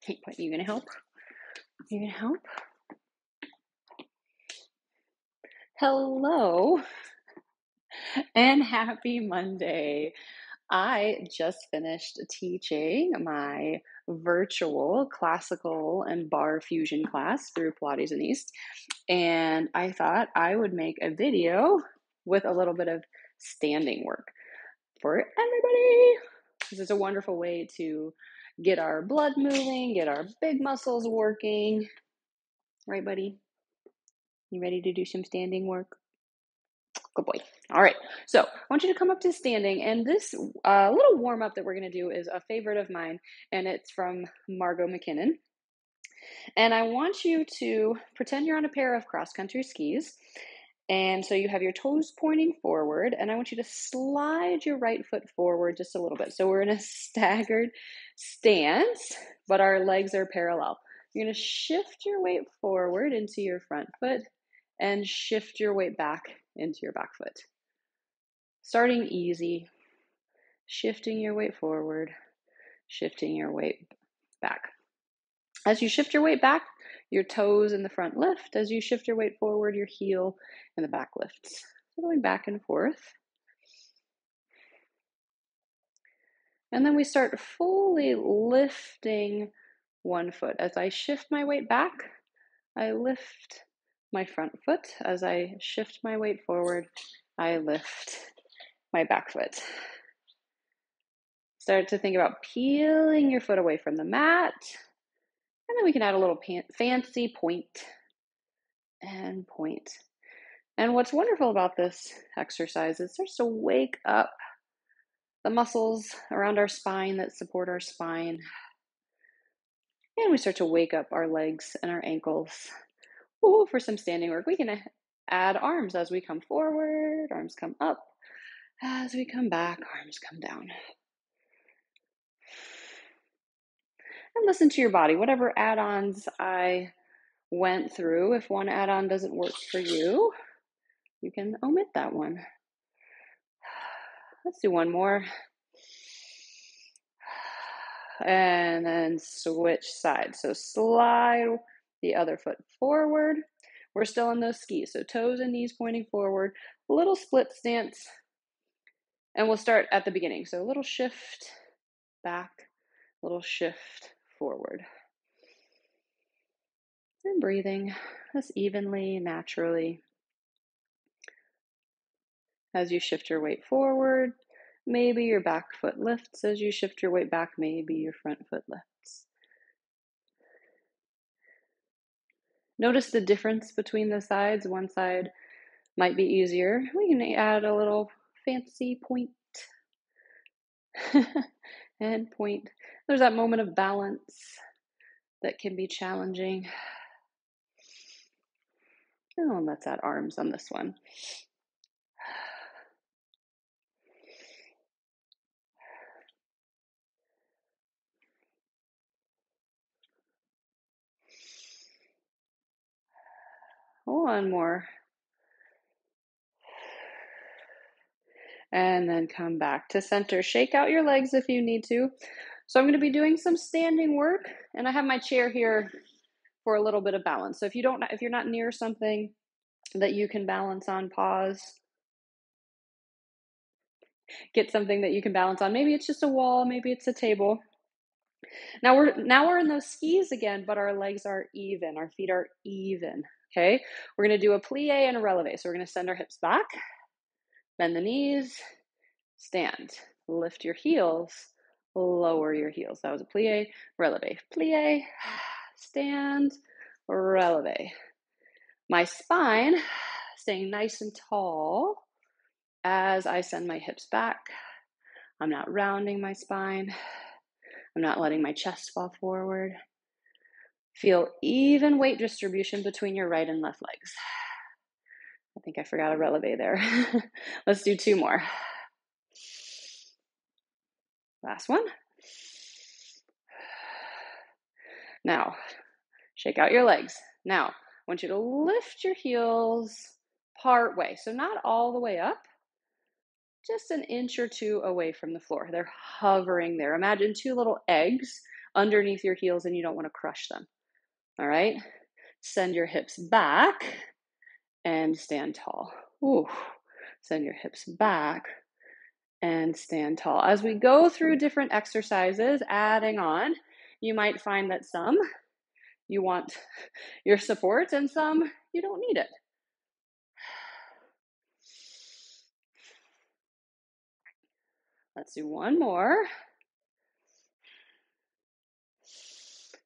Hey, what, you gonna help? You gonna help? Hello and happy Monday. I just finished teaching my virtual classical and bar fusion class through Pilates and East, and I thought I would make a video with a little bit of standing work for everybody. This is a wonderful way to get our blood moving, get our big muscles working. Right, buddy? You ready to do some standing work? Good boy. All right. So I want you to come up to standing. And this little warm up that we're going to do is a favorite of mine. And it's from Margot McKinnon. And I want you to pretend you're on a pair of cross country skis. And so you have your toes pointing forward. And I want you to slide your right foot forward just a little bit. So we're in a staggered stance, but our legs are parallel. You're going to shift your weight forward into your front foot and shift your weight back into your back foot. Starting easy, shifting your weight forward, shifting your weight back. As you shift your weight back, your toes in the front lift. As you shift your weight forward, your heel in the back lifts. So going back and forth. And then we start fully lifting one foot. As I shift my weight back, I lift my front foot. As I shift my weight forward, I lift my back foot. Start to think about peeling your foot away from the mat. And then we can add a little fancy point and point. And what's wonderful about this exercise is it starts to wake up the muscles around our spine that support our spine. And we start to wake up our legs and our ankles. Ooh, for some standing work, we can add arms as we come forward, arms come up. As we come back, arms come down. And listen to your body. Whatever add-ons I went through, if one add-on doesn't work for you, you can omit that one. Let's do one more. And then switch sides. So slide the other foot forward. We're still on those skis. So toes and knees pointing forward. A little split stance. And we'll start at the beginning. So a little shift back, little shift forward. And breathing as evenly, naturally. As you shift your weight forward, maybe your back foot lifts. As you shift your weight back, maybe your front foot lifts. Notice the difference between the sides. One side might be easier. We can add a little fancy point and point. There's that moment of balance that can be challenging. Oh, and let's add arms on this one. One more. And then come back to center. Shake out your legs if you need to. So I'm going to be doing some standing work, and I have my chair here for a little bit of balance. So if you're not near something that you can balance on, pause. Get something that you can balance on. Maybe it's just a wall, maybe it's a table. Now we're in those skis again, but our legs are even. Our feet are even. Okay? We're going to do a plie and a releve. So we're going to send our hips back, bend the knees, stand, lift your heels, lower your heels. That was a plie, plie, stand, releve. My spine staying nice and tall as I send my hips back. I'm not rounding my spine. I'm not letting my chest fall forward. Feel even weight distribution between your right and left legs. I think I forgot a releve there. Let's do two more. Last one. Now, shake out your legs. Now, I want you to lift your heels part way. So not all the way up, just an inch or two away from the floor. They're hovering there. Imagine two little eggs underneath your heels and you don't want to crush them. All right. Send your hips back and stand tall. Ooh. Send your hips back and stand tall. As we go through different exercises, adding on, you might find that some you want your support and some you don't need it. Let's do one more.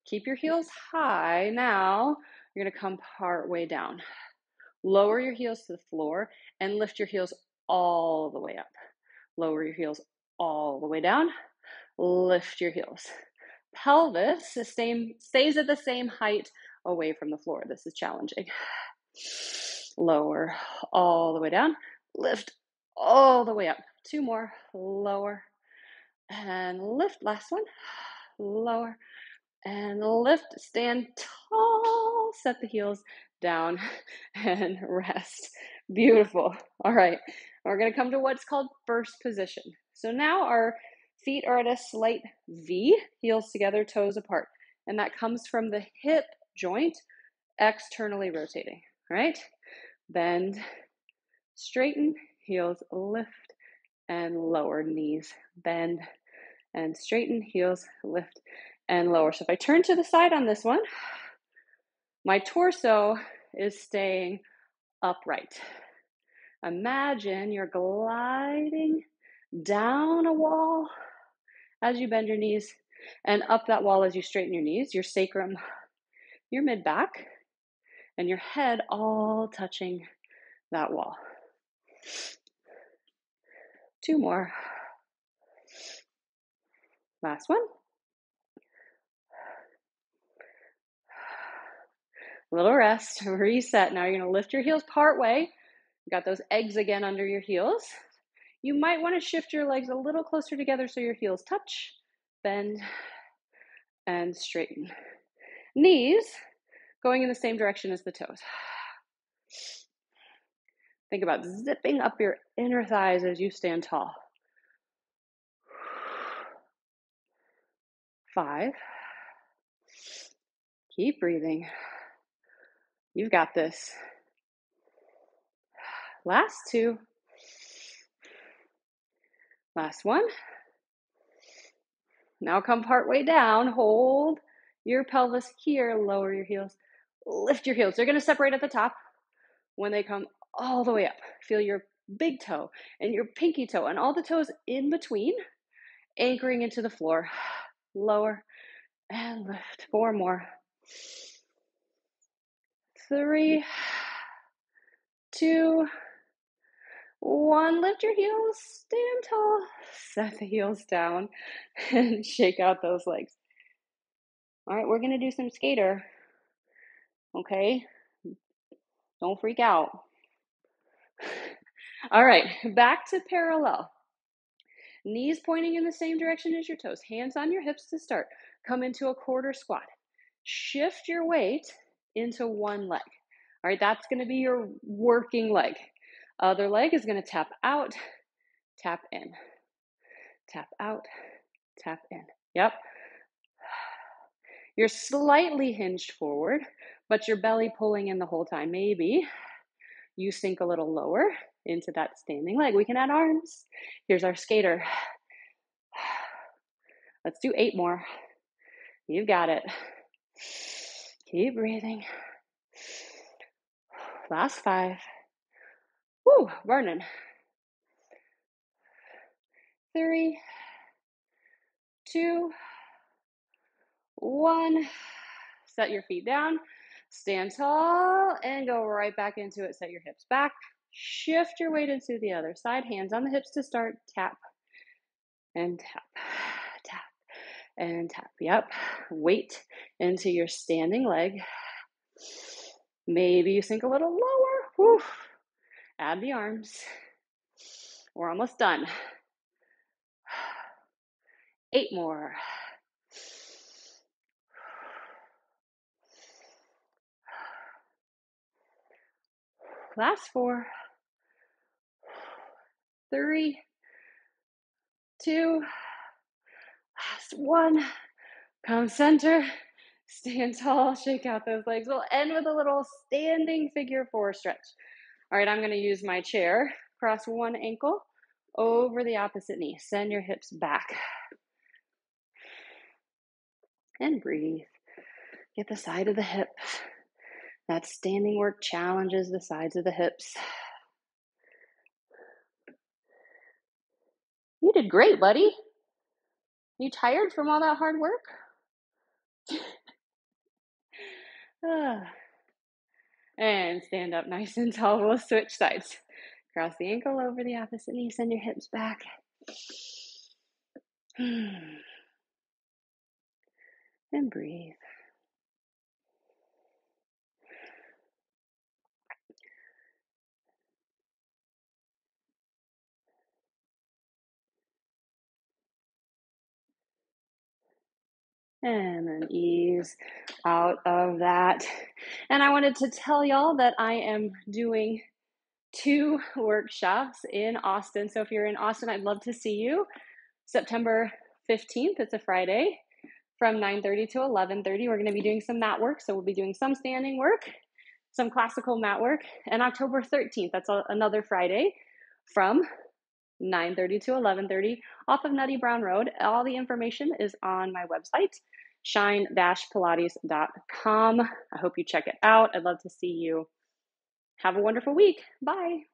Keep your heels high. Now you're going to come part way down. Lower your heels to the floor and lift your heels all the way up. Lower your heels all the way down. Lift your heels. Pelvis stays at the same height away from the floor. This is challenging. Lower all the way down. Lift all the way up. Two more. Lower and lift. Last one. Lower and lift. Stand tall. Set the heels down and rest. Beautiful. All right. We're going to come to what's called first position. So now our feet are at a slight V, heels together, toes apart. And that comes from the hip joint externally rotating. All right. Bend, straighten, heels lift and lower, knees bend and straighten, heels lift and lower. So if I turn to the side on this one, my torso is staying upright. Imagine you're gliding down a wall as you bend your knees and up that wall as you straighten your knees, your sacrum, your mid-back, and your head all touching that wall. Two more. Last one. A little rest, reset. Now you're going to lift your heels part way. You got those eggs again under your heels. You might want to shift your legs a little closer together so your heels touch, bend, and straighten. Knees going in the same direction as the toes. Think about zipping up your inner thighs as you stand tall. 5. Keep breathing. You've got this. Last 2. Last 1. Now come part way down. Hold your pelvis here. Lower your heels. Lift your heels. They're going to separate at the top. When they come all the way up, feel your big toe and your pinky toe and all the toes in between, anchoring into the floor. Lower and lift. 4 more. 3, 2, 1. Lift your heels, stand tall, set the heels down, and shake out those legs. All right, we're going to do some skater. Okay? Don't freak out. All right, back to parallel. Knees pointing in the same direction as your toes. Hands on your hips to start. Come into a quarter squat. Shift your weight into one leg. All right, that's going to be your working leg. Other leg is going to tap out, tap in. Tap out, tap in. Yep. You're slightly hinged forward, but your belly pulling in the whole time. Maybe you sink a little lower into that standing leg. We can add arms. Here's our skater. Let's do 8 more. You've got it. Keep breathing. Last 5. Woo, burning. 3, 2, 1. Set your feet down. Stand tall and go right back into it. Set your hips back. Shift your weight into the other side. Hands on the hips to start. Tap and tap. Tap and tap. Yep. Weight into your standing leg. Maybe you sink a little lower. Woo. Add the arms. We're almost done. 8 more. Last 4. 3, 2, last 1. Come center, stand tall, shake out those legs. We'll end with a little standing figure four stretch. All right, I'm going to use my chair. Cross one ankle over the opposite knee. Send your hips back. And breathe. Get the side of the hip. That standing work challenges the sides of the hips. You did great, buddy. You tired from all that hard work? And stand up nice and tall. We'll switch sides. Cross the ankle over the opposite knee. Send your hips back. And breathe. And then ease out of that. And I wanted to tell y'all that I am doing 2 workshops in Austin. So if you're in Austin, I'd love to see you. September 15th, it's a Friday, from 9:30 to 11:30. We're going to be doing some mat work. So we'll be doing some standing work, some classical mat work. And October 13th, that's another Friday, from 9:30 to 11:30 off of Nutty Brown Road. All the information is on my website, shine-pilates.com. I hope you check it out. I'd love to see you. Have a wonderful week. Bye.